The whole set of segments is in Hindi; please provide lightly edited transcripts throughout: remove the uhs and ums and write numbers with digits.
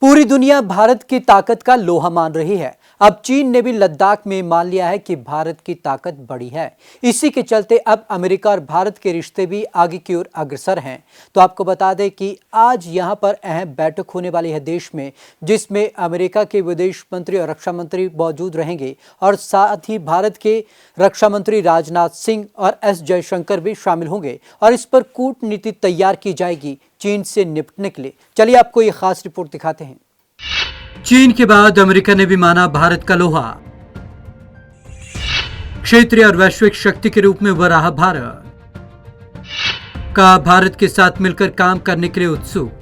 पूरी दुनिया भारत की ताकत का लोहा मान रही है। अब चीन ने भी लद्दाख में मान लिया है कि भारत की ताकत बड़ी है। इसी के चलते अब अमेरिका और भारत के रिश्ते भी आगे की ओर अग्रसर हैं। तो आपको बता दें कि आज यहां पर अहम बैठक होने वाली है देश में, जिसमें अमेरिका के विदेश मंत्री और रक्षा मंत्री मौजूद रहेंगे और साथ ही भारत के रक्षा मंत्री राजनाथ सिंह और एस जयशंकर भी शामिल होंगे और इस पर कूटनीति तैयार की जाएगी चीन से निपटने के लिए। चलिए आपको ये खास रिपोर्ट दिखाते हैं। चीन के बाद अमेरिका ने भी माना भारत का लोहा। क्षेत्रीय और वैश्विक शक्ति के रूप में उभर रहा भारत का भारत के साथ मिलकर काम करने के लिए उत्सुक।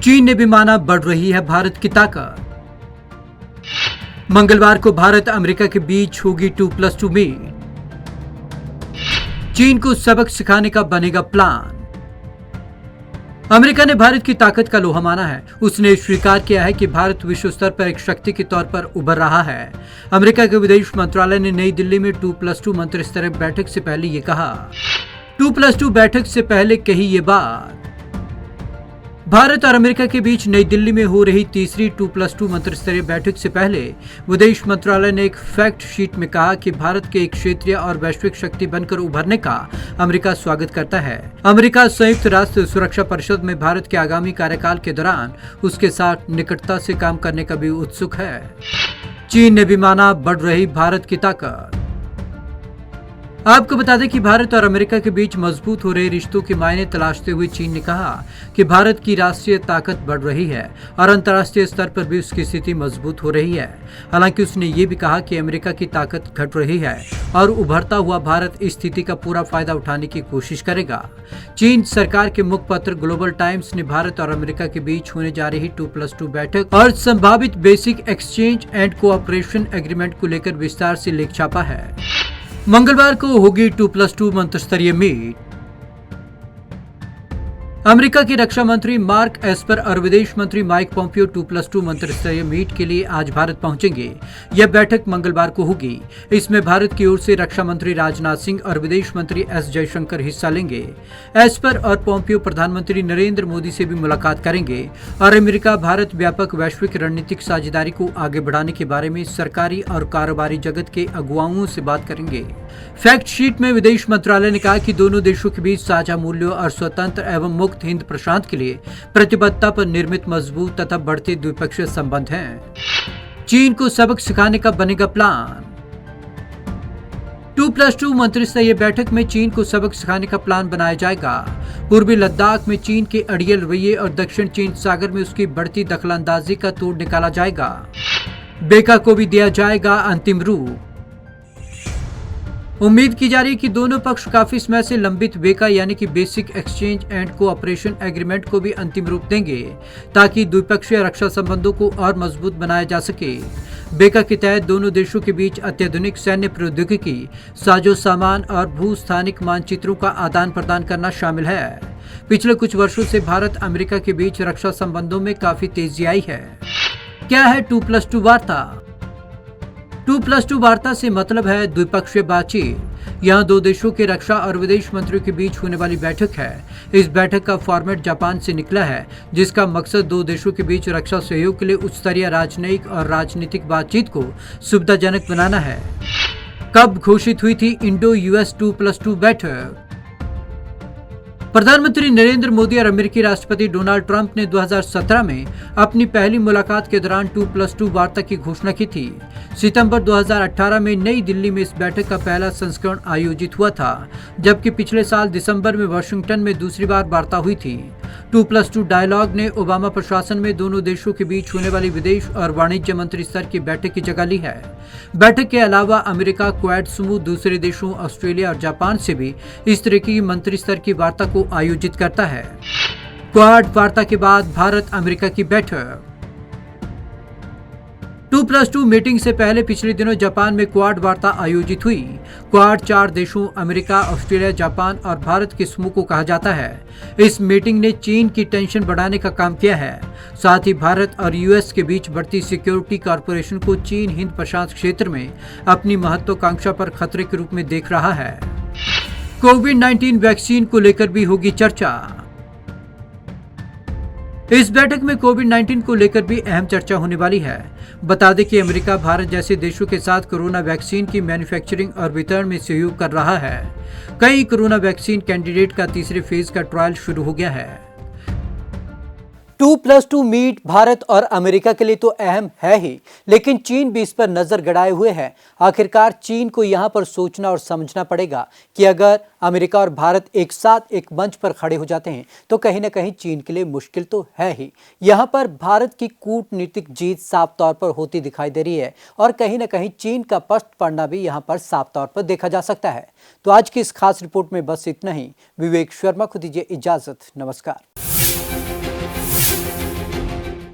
चीन ने भी माना बढ़ रही है भारत की ताकत। मंगलवार को भारत अमेरिका के बीच होगी 2+2 मीट। चीन को सबक सिखाने का बनेगा प्लान। अमेरिका ने भारत की ताकत का लोहा माना है। उसने स्वीकार किया है कि भारत विश्व स्तर पर एक शक्ति के तौर पर उभर रहा है। अमेरिका के विदेश मंत्रालय ने नई दिल्ली में 2+2 मंत्रिस्तरीय बैठक से पहले ये कहा। 2+2 बैठक से पहले कही ये बात। भारत और अमेरिका के बीच नई दिल्ली में हो रही तीसरी 2+2 मंत्रिस्तरीय बैठक से पहले विदेश मंत्रालय ने एक फैक्ट शीट में कहा कि भारत के एक क्षेत्रीय और वैश्विक शक्ति बनकर उभरने का अमेरिका स्वागत करता है। अमेरिका संयुक्त राष्ट्र सुरक्षा परिषद में भारत के आगामी कार्यकाल के दौरान उसके साथ निकटता से काम करने का भी उत्सुक है। चीन ने भी माना बढ़ रही भारत की ताकत। आपको बता दें कि भारत और अमेरिका के बीच मजबूत हो रहे रिश्तों के मायने तलाशते हुए चीन ने कहा कि भारत की राष्ट्रीय ताकत बढ़ रही है और अंतर्राष्ट्रीय स्तर पर भी उसकी स्थिति मजबूत हो रही है। हालांकि उसने ये भी कहा कि अमेरिका की ताकत घट रही है और उभरता हुआ भारत इस स्थिति का पूरा फायदा उठाने की कोशिश करेगा। चीन सरकार के मुखपत्र ग्लोबल टाइम्स ने भारत और अमेरिका के बीच होने जा रही 2+2 बैठक और संभावित basic exchange and cooperation agreement को लेकर विस्तार से लेख छापा है। मंगलवार को होगी 2+2 मंत्रिस्तरीय मीट। अमेरिका के रक्षा मंत्री मार्क एस्पर और विदेश मंत्री माइक पोम्पियो 2+2 मंत्रिस्तरीय मीट के लिए आज भारत पहुंचेंगे। यह बैठक मंगलवार को होगी। इसमें भारत की ओर से रक्षा मंत्री राजनाथ सिंह और विदेश मंत्री एस जयशंकर हिस्सा लेंगे। एस्पर और पोम्पियो प्रधानमंत्री नरेंद्र मोदी से भी मुलाकात करेंगे और अमेरिका भारत व्यापक वैश्विक रणनीतिक साझेदारी को आगे बढ़ाने के बारे में सरकारी और कारोबारी जगत के अगुवाओं से बात करेंगे। फैक्ट शीट में विदेश मंत्रालय ने कहा कि दोनों देशों के बीच साझा मूल्यों और स्वतंत्र एवं मुक्त हिंद प्रशांत के लिए प्रतिबद्धता पर निर्मित मजबूत तथा बढ़ते द्विपक्षीय संबंध हैं। चीन को सबक सिखाने का बनेगा प्लान। 2+2 मंत्रिस्तरीय बैठक में चीन को सबक सिखाने का प्लान बनाया जाएगा। पूर्वी लद्दाख में चीन के अड़ियल रवैये और दक्षिण चीन सागर में उसकी बढ़ती दखलंदाजी का तोड़ निकाला जाएगा। बेका को भी दिया जाएगा अंतिम रूप। उम्मीद की जा रही है कि दोनों पक्ष काफी समय से लंबित बेका यानी कि basic exchange and cooperation agreement को भी अंतिम रूप देंगे ताकि द्विपक्षीय रक्षा संबंधों को और मजबूत बनाया जा सके। बेका के तहत दोनों देशों के बीच अत्याधुनिक सैन्य प्रौद्योगिकी, साजो सामान और भूस्थानिक मानचित्रों का आदान प्रदान करना शामिल है। पिछले कुछ वर्षों से भारत अमेरिका के बीच रक्षा संबंधों में काफी तेजी आई है। क्या है 2+2 वार्ता? 2+2 वार्ता से मतलब है द्विपक्षीय बातचीत। यहाँ दो देशों के रक्षा और विदेश मंत्रियों के बीच होने वाली बैठक है। इस बैठक का फॉर्मेट जापान से निकला है, जिसका मकसद दो देशों के बीच रक्षा सहयोग के लिए उच्च स्तरीय राजनयिक और राजनीतिक बातचीत को सुविधाजनक बनाना है। कब घोषित हुई थी इंडो यूएस 2+2 बैठक? प्रधानमंत्री नरेंद्र मोदी और अमेरिकी राष्ट्रपति डोनाल्ड ट्रंप ने 2017 में अपनी पहली मुलाकात के दौरान 2+2 वार्ता की घोषणा की थी। सितंबर 2018 में नई दिल्ली में इस बैठक का पहला संस्करण आयोजित हुआ था, जबकि पिछले साल दिसंबर में वाशिंगटन में दूसरी बार वार्ता हुई थी। 2+2 डायलॉग ने ओबामा प्रशासन में दोनों देशों के बीच होने वाली विदेश और वाणिज्य मंत्री स्तर की बैठक की जगह ली है। बैठक के अलावा अमेरिका क्वाड समूह दूसरे देशों ऑस्ट्रेलिया और जापान से भी इस तरह की मंत्री स्तर की वार्ता को आयोजित करता है। क्वाड वार्ता के बाद भारत अमेरिका की बैठक। 2+2 मीटिंग से पहले पिछले दिनों जापान में क्वाड वार्ता आयोजित हुई। क्वाड 4 देशों अमेरिका, ऑस्ट्रेलिया, जापान और भारत के समूह को कहा जाता है। इस मीटिंग ने चीन की टेंशन बढ़ाने का काम किया है। साथ ही भारत और यूएस के बीच बढ़ती सिक्योरिटी कॉर्पोरेशन को चीन हिंद प्रशांत क्षेत्र में अपनी महत्वाकांक्षा पर खतरे के रूप में देख रहा है। कोविड-19 वैक्सीन को लेकर भी होगी चर्चा। इस बैठक में कोविड-19 को लेकर भी अहम चर्चा होने वाली है। बता दें कि अमेरिका भारत जैसे देशों के साथ कोरोना वैक्सीन की मैन्युफैक्चरिंग और वितरण में सहयोग कर रहा है। कई कोरोना वैक्सीन कैंडिडेट का तीसरे फेज का ट्रायल शुरू हो गया है। 2+2 मीट भारत और अमेरिका के लिए तो अहम है ही, लेकिन चीन भी इस पर नजर गड़ाए हुए है। आखिरकार चीन को यहां पर सोचना और समझना पड़ेगा कि अगर अमेरिका और भारत एक साथ एक मंच पर खड़े हो जाते हैं तो कहीं ना कहीं चीन के लिए मुश्किल तो है ही। यहां पर भारत की कूटनीतिक जीत साफ तौर पर होती दिखाई दे रही है और कहीं ना कहीं चीन का पस्त पड़ना भी यहां पर साफ तौर पर देखा जा सकता है। तो आज की इस खास रिपोर्ट में बस इतना ही। विवेक शर्मा को दीजिए इजाजत। नमस्कार।